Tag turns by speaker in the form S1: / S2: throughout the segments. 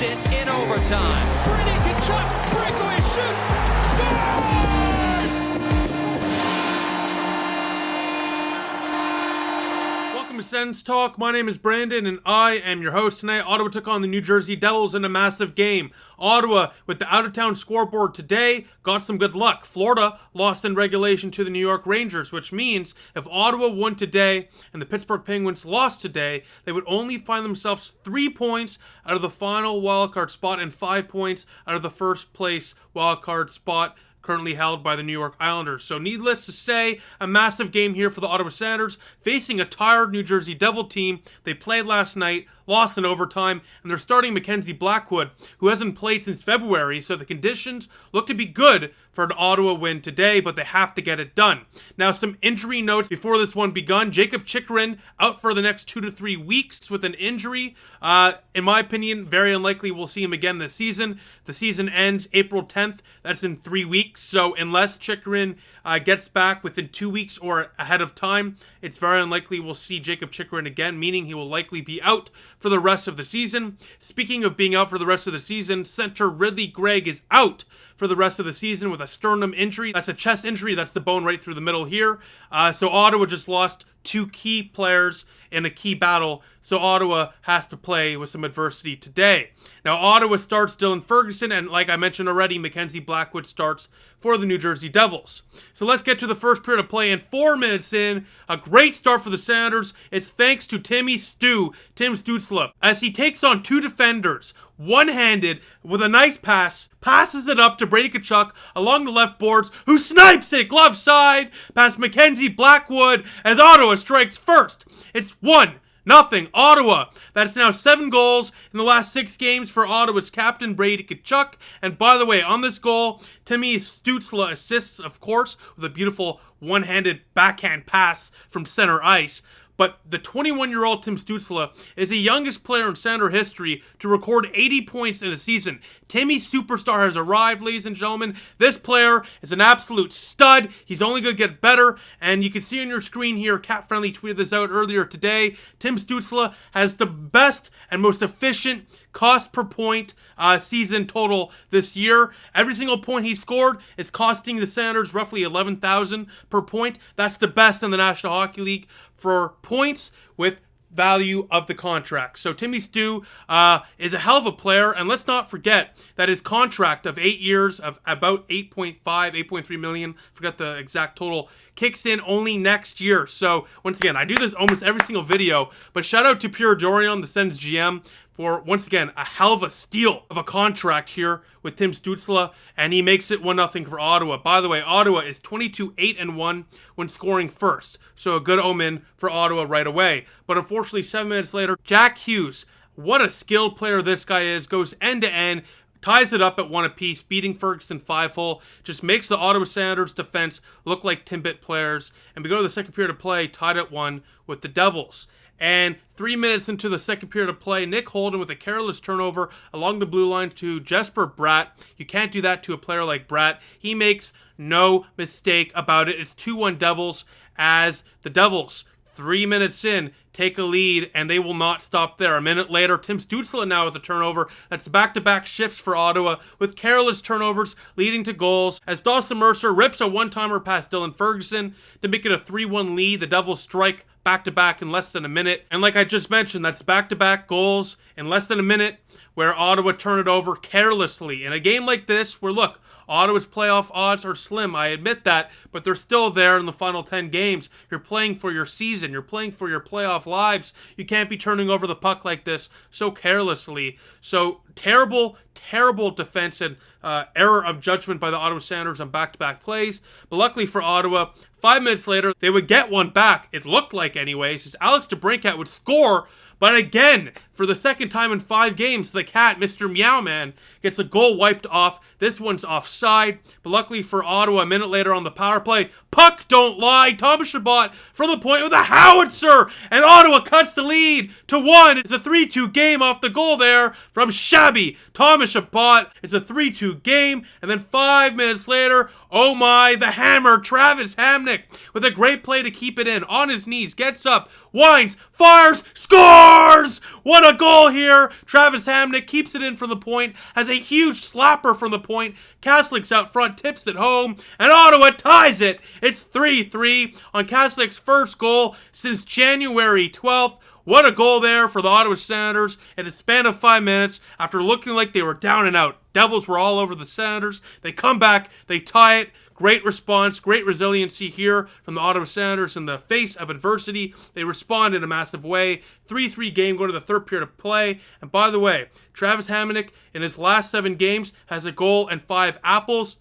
S1: takes it in overtime. Brady Tkachuk, breakaway shoots, scores!
S2: Welcome to SENS Talk. My name is Brandon, and I am your host tonight. Ottawa took on the New Jersey Devils in a massive game. Ottawa, with the out-of-town scoreboard today, got some good luck. Florida lost in regulation to the New York Rangers, which means if Ottawa won today and the Pittsburgh Penguins lost today, they would only find themselves 3 points out of the final wildcard spot and 5 points out of the first place wildcard spot currently held by the New York Islanders. So needless to say, a massive game here for the Ottawa Senators, facing a tired New Jersey Devil team. They played last night, lost in overtime, and they're starting Mackenzie Blackwood, who hasn't played since February, so the conditions look to be good for an Ottawa win today, but they have to get it done. Now, some injury notes before this one begun. Jacob Chychrun out for the next 2 to 3 weeks with an injury. In my opinion, very unlikely we'll see him again this season. The season ends April 10th. That's in 3 weeks. So unless Chychrun gets back within 2 weeks or ahead of time, it's very unlikely we'll see Jacob Chychrun again, meaning he will likely be out for the rest of the season. Speaking of being out for the rest of the season, center Ridley Gregg is out for the rest of the season with a sternum injury. That's a chest injury. That's the bone right through the middle here. So Ottawa just lost 2 key players in a key battle, so Ottawa has to play with some adversity today. Now, Ottawa starts Dylan Ferguson, and like I mentioned already, Mackenzie Blackwood starts for the New Jersey Devils. So let's get to the first period of play, and 4 minutes in, a great start for the Senators. It's thanks to Tim Stützle, as he takes on 2 defenders, one-handed, with a nice pass, passes it up to Brady Tkachuk along the left boards, who snipes it glove side past Mackenzie Blackwood as Ottawa strikes first. It's 1-0 Ottawa. That's now 7 goals in the last 6 games for Ottawa's captain, Brady Tkachuk. And by the way, on this goal, Timmy Stützle assists, of course, with a beautiful one-handed backhand pass from center ice. But the 21-year-old Tim Stützle is the youngest player in Senator history to record 80 points in a season. Timmy Superstar has arrived, ladies and gentlemen. This player is an absolute stud. He's only going to get better. And you can see on your screen here, Cat Friendly tweeted this out earlier today. Tim Stützle has the best and most efficient cost per point season total this year. Every single point he scored is costing the Senators roughly $11,000 per point. That's the best in the National Hockey League for points with value of the contract. So Timmy Stu is a hell of a player, and let's not forget that his contract of 8 years of about 8.3 million, forgot the exact total, kicks in only next year. So once again, I do this almost every single video, but shout out to Pierre Dorion, the Sens GM, for once again a hell of a steal of a contract here with Tim Stützle, and he makes it 1-0 for Ottawa. By the way, Ottawa is 22-8-1 when scoring first, so a good omen for Ottawa right away. But unfortunately, 7 minutes later, Jack Hughes, what a skilled player this guy is, goes end to end, ties it up at 1 apiece, beating Ferguson 5-hole, just makes the Ottawa Senators defense look like Timbit players. And we go to the second period of play, tied at 1 with the Devils. And 3 minutes into the second period of play, Nick Holden with a careless turnover along the blue line to Jesper Bratt. You can't do that to a player like Bratt. He makes no mistake about it. It's 2-1 Devils, as the Devils, 3 minutes in, take a lead, and they will not stop there. A minute later, Tim Stützle now with a turnover. That's back-to-back shifts for Ottawa, with careless turnovers leading to goals, as Dawson Mercer rips a one-timer past Dylan Ferguson to make it a 3-1 lead. The Devils strike back-to-back in less than a minute. And like I just mentioned, that's back-to-back goals in less than a minute, where Ottawa turn it over carelessly. In a game like this, where look, Ottawa's playoff odds are slim, I admit that, but they're still there in the final 10 games. You're playing for your season. You're playing for your playoff lives. You can't be turning over the puck like this so carelessly. So terrible defense and error of judgment by the Ottawa Senators on back-to-back plays. But luckily for Ottawa, 5 minutes later, they would get one back. It looked like anyways, as Alex DeBrincat would score. But again, for the second time in 5 games, the Cat, Mr. Meow Man, gets a goal wiped off. This one's offside. But luckily for Ottawa, a minute later on the power play, puck don't lie. Thomas Chabot from the point with a howitzer. And Ottawa cuts the lead to 1. It's a 3-2 game off the goal there from Shabby Thomas Chabot. It's a 3-2 game. And then 5 minutes later, Oh my, the hammer, Travis Hamonic, with a great play to keep it in. On his knees, gets up, winds, fires, scores! What a goal here! Travis Hamonic keeps it in from the point, has a huge slapper from the point. Kaslik's out front, tips it home, and Ottawa ties it. It's 3-3 on Kaslik's first goal since January 12th. What a goal there for the Ottawa Senators in a span of 5 minutes after looking like they were down and out. Devils were all over the Senators. They come back, they tie it. Great response, great resiliency here from the Ottawa Senators in the face of adversity. They respond in a massive way. 3-3 game going to the third period of play. And by the way, Travis Hamonic in his last 7 games has a goal and 5 apples.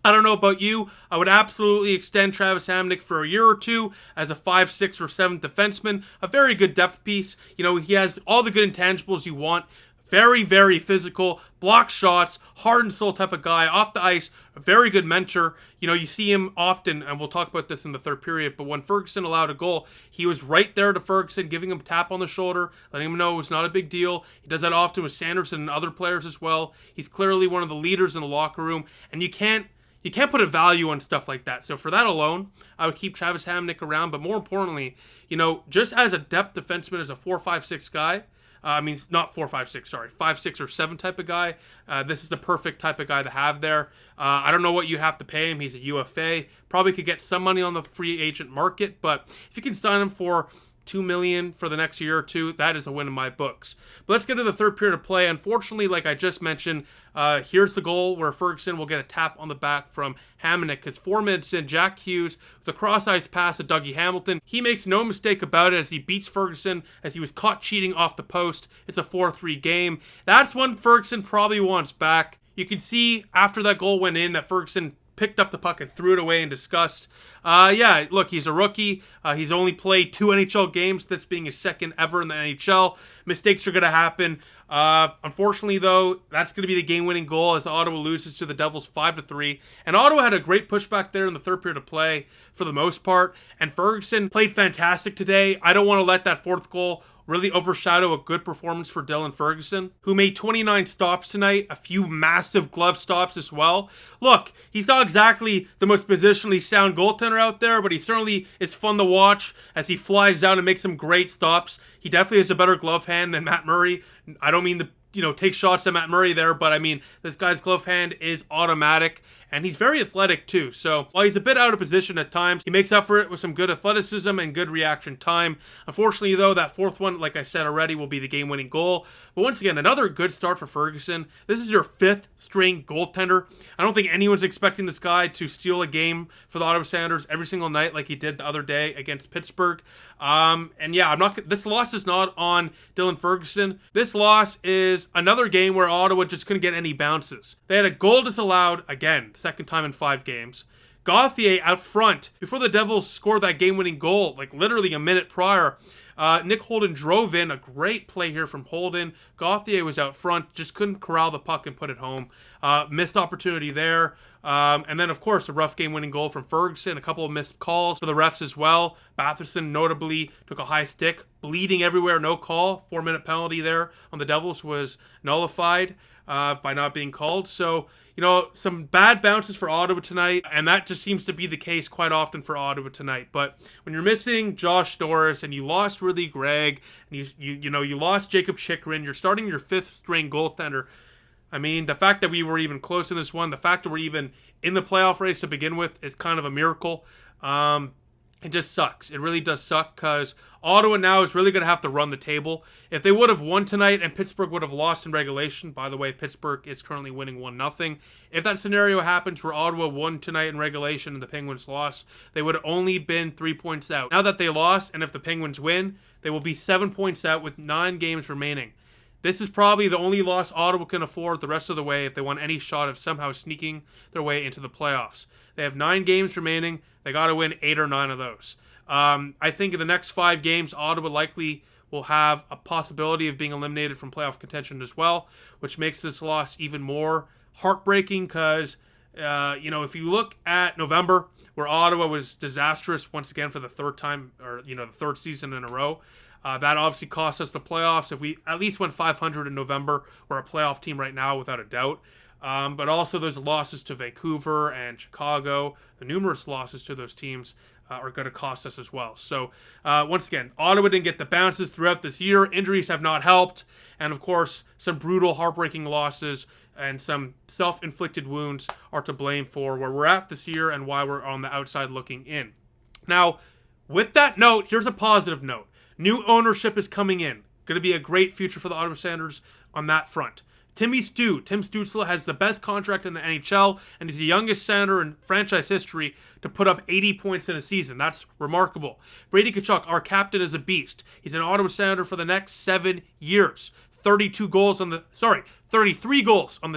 S2: I don't know about you. I would absolutely extend Travis Hamonic for a year or two as a 5, 6, or 7 defenseman. A very good depth piece. You know, he has all the good intangibles you want. Very, very physical, block shots, heart and soul type of guy, off the ice, a very good mentor. You know, you see him often, and we'll talk about this in the third period, but when Ferguson allowed a goal, he was right there to Ferguson, giving him a tap on the shoulder, letting him know it was not a big deal. He does that often with Sanderson and other players as well. He's clearly one of the leaders in the locker room, and you can't put a value on stuff like that. So for that alone, I would keep Travis Hamonic around, but more importantly, you know, just as a depth defenseman, as a 4-5-6 guy, not 4-5-6, sorry, 5-6 or 7 type of guy. This is the perfect type of guy to have there. I don't know what you have to pay him. He's a UFA. Probably could get some money on the free agent market, but if you can sign him for $2 million for the next year or two, that is a win in my books. But let's get to the third period of play. Unfortunately, like I just mentioned, here's the goal where Ferguson will get a tap on the back from Hamonic, because 4 minutes in, Jack Hughes with a cross-ice pass to Dougie Hamilton. He makes no mistake about it as he beats Ferguson as he was caught cheating off the post. It's a 4-3 game. That's one Ferguson probably wants back. You can see after that goal went in that Ferguson picked up the puck and threw it away in disgust. Yeah, look, he's a rookie. He's only played 2 NHL games, this being his second ever in the NHL. Mistakes are going to happen. Unfortunately, though, that's going to be the game-winning goal as Ottawa loses to the Devils 5-3. And Ottawa had a great pushback there in the third period of play for the most part. And Ferguson played fantastic today. I don't want to let that fourth goal really overshadow a good performance for Dylan Ferguson, who made 29 stops tonight, a few massive glove stops as well. Look, he's not exactly the most positionally sound goaltender out there, but he certainly is fun to watch as he flies out and makes some great stops. He definitely has a better glove hand than Matt Murray. I don't mean to, take shots at Matt Murray there, but I mean, this guy's glove hand is automatic, and he's very athletic too. So while he's a bit out of position at times, he makes up for it with some good athleticism and good reaction time. Unfortunately, though, that fourth one, like I said already, will be the game-winning goal. But once again, another good start for Ferguson. This is your 5th string goaltender. I don't think anyone's expecting this guy to steal a game for the Ottawa Senators every single night like he did the other day against Pittsburgh. And yeah, this loss is not on Dylan Ferguson. This loss is another game where Ottawa just couldn't get any bounces. They had a goal disallowed, again, second time in 5 games. Gauthier out front before the Devils scored that game-winning goal, like literally a minute prior. Nick Holden drove in, a great play here from Holden. Gauthier was out front, just couldn't corral the puck and put it home. Missed opportunity there. And then, of course, a rough game-winning goal from Ferguson. A couple of missed calls for the refs as well. Batherson notably took a high stick, bleeding everywhere, no call. 4-minute penalty there on the Devils was nullified by not being called. So, some bad bounces for Ottawa tonight, and that just seems to be the case quite often for Ottawa tonight. But when you're missing Josh Norris and you lost Ridley Gregg, and you lost Jacob Chychrun, you're starting your 5th string goaltender. I mean, the fact that we were even close in this one, the fact that we're even in the playoff race to begin with is kind of a miracle. It just sucks. It really does suck because Ottawa now is really going to have to run the table. If they would have won tonight and Pittsburgh would have lost in regulation, by the way, Pittsburgh is currently winning 1-0. If that scenario happens where Ottawa won tonight in regulation and the Penguins lost, they would have only been 3 points out. Now that they lost, and if the Penguins win, they will be 7 points out with 9 games remaining. This is probably the only loss Ottawa can afford the rest of the way if they want any shot of somehow sneaking their way into the playoffs. They have 9 games remaining. They got to win 8 or 9 of those. I think in the next 5 games, Ottawa likely will have a possibility of being eliminated from playoff contention as well, which makes this loss even more heartbreaking because, if you look at November, where Ottawa was disastrous once again for the third time, or, the third season in a row, that obviously cost us the playoffs. If we at least went 500 in November, we're a playoff team right now without a doubt. But also those losses to Vancouver and Chicago, the numerous losses to those teams, are going to cost us as well. So, once again, Ottawa didn't get the bounces throughout this year. Injuries have not helped. And, of course, some brutal, heartbreaking losses and some self-inflicted wounds are to blame for where we're at this year and why we're on the outside looking in. Now, with that note, here's a positive note. New ownership is coming in. Going to be a great future for the Ottawa Senators on that front. Tim Stützle has the best contract in the NHL, and he's the youngest Senator in franchise history to put up 80 points in a season. That's remarkable. Brady Tkachuk, our captain, is a beast. He's an Ottawa Senator for the next 7 years. 33 goals on the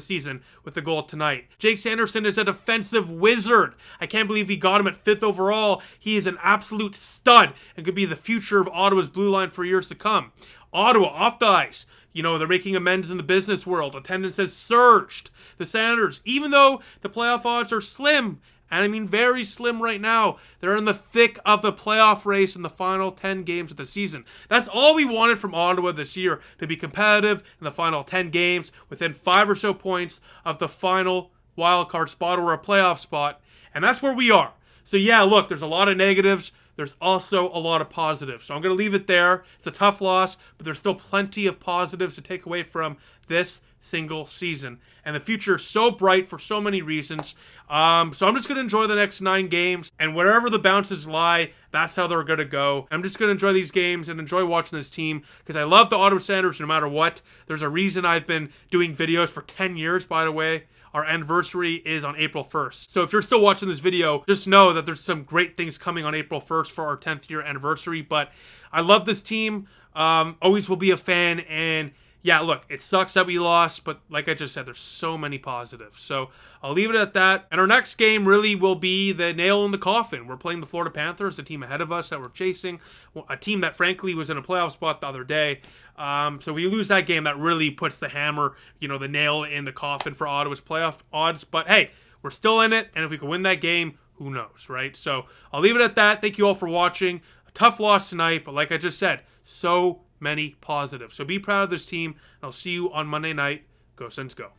S2: season with the goal tonight. Jake Sanderson is a defensive wizard. I can't believe he got him at 5th overall. He is an absolute stud and could be the future of Ottawa's blue line for years to come. Ottawa, off the ice. They're making amends in the business world. Attendance has surged. The Senators, even though the playoff odds are slim, and I mean very slim right now, they're in the thick of the playoff race in the final 10 games of the season. That's all we wanted from Ottawa this year, to be competitive in the final 10 games, within 5 or so points of the final wildcard spot or a playoff spot, and that's where we are. So yeah, look, there's a lot of negatives. There's also a lot of positives. So I'm going to leave it there. It's a tough loss, but there's still plenty of positives to take away from this single season. And the future is so bright for so many reasons. So I'm just going to enjoy the next 9 games. And wherever the bounces lie, that's how they're going to go. I'm just going to enjoy these games and enjoy watching this team because I love the Ottawa Senators no matter what. There's a reason I've been doing videos for 10 years, by the way. Our anniversary is on April 1st. So if you're still watching this video, just know that there's some great things coming on April 1st for our 10th year anniversary. But I love this team. Always will be a fan. And yeah, look, it sucks that we lost. But like I just said, there's so many positives. So I'll leave it at that. And our next game really will be the nail in the coffin. We're playing the Florida Panthers, the team ahead of us that we're chasing. A team that frankly was in a playoff spot the other day. So we lose that game, that really puts the hammer, the nail in the coffin for Ottawa's playoff odds. But hey, we're still in it, and if we can win that game, who knows, right? So I'll leave it at that. Thank you all for watching. A tough loss tonight, but like I just said, so many positives. So be proud of this team, and I'll see you on Monday night. Go Sens, go.